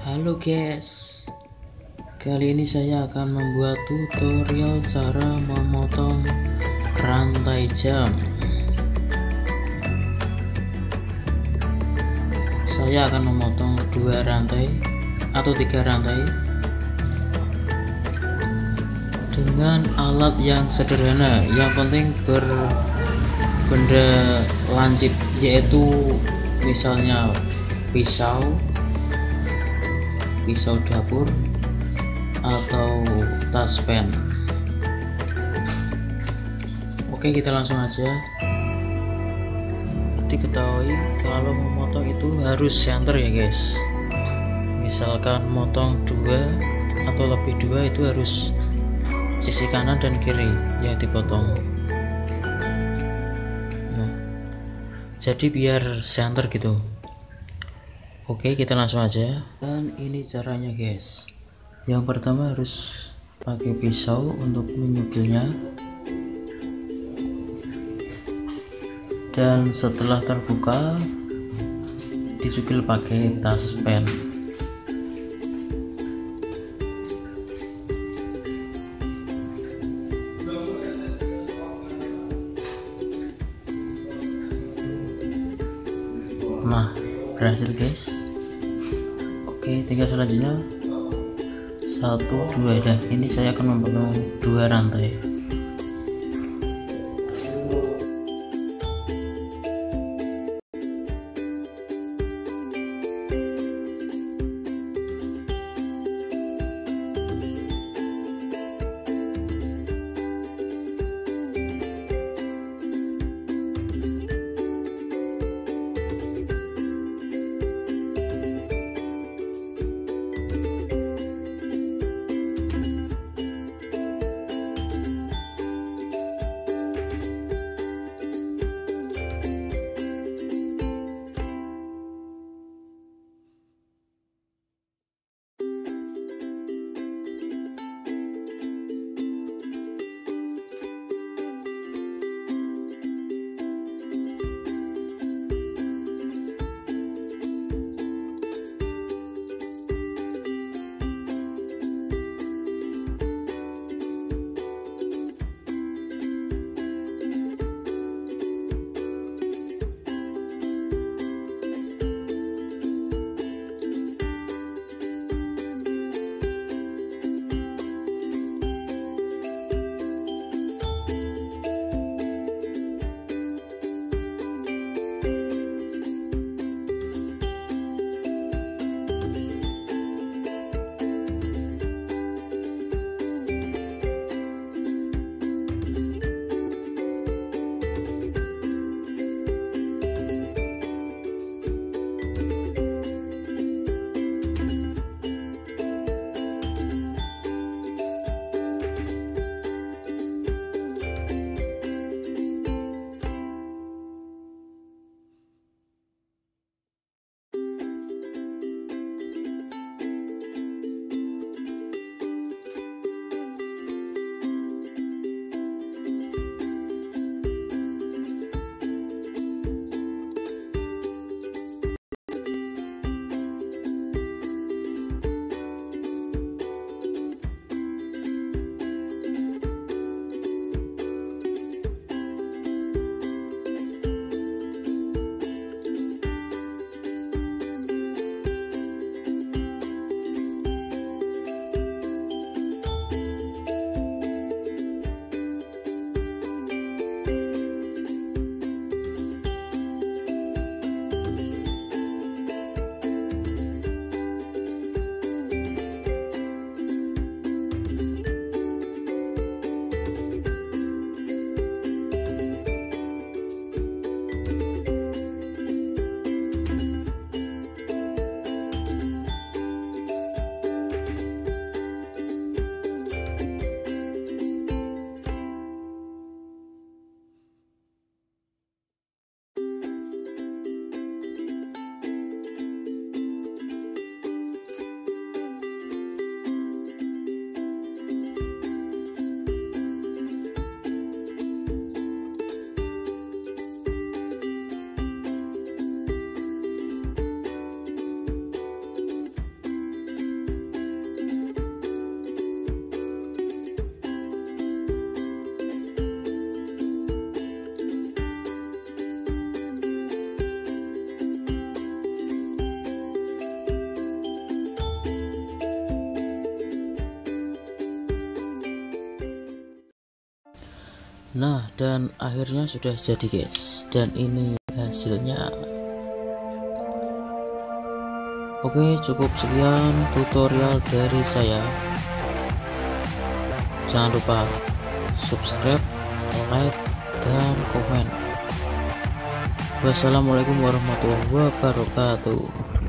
Halo guys, kali ini saya akan membuat tutorial cara memotong rantai jam. Saya akan memotong 2 rantai atau 3 rantai dengan alat yang sederhana, yang penting berbenda lancip, yaitu misalnya pisau dapur atau taspen. Oke, kita langsung aja. Diketahui kalau memotong itu harus center ya guys. Misalkan motong 2 atau lebih 2 itu harus sisi kanan dan kiri yang dipotong. Jadi biar center gitu. Oke, kita langsung aja. Dan ini caranya guys. Yang pertama harus pakai pisau untuk menyukulnya. Dan setelah terbuka, dicukil pakai taspen. Nah, berhasil guys. Oke, tinggal selanjutnya 1, 2. Dah, ini saya akan memotong 2 rantai. Nah, dan akhirnya sudah jadi guys, dan ini hasilnya. Oke, cukup sekian tutorial dari saya. Jangan lupa subscribe, like, dan komen. Wassalamualaikum warahmatullahi wabarakatuh.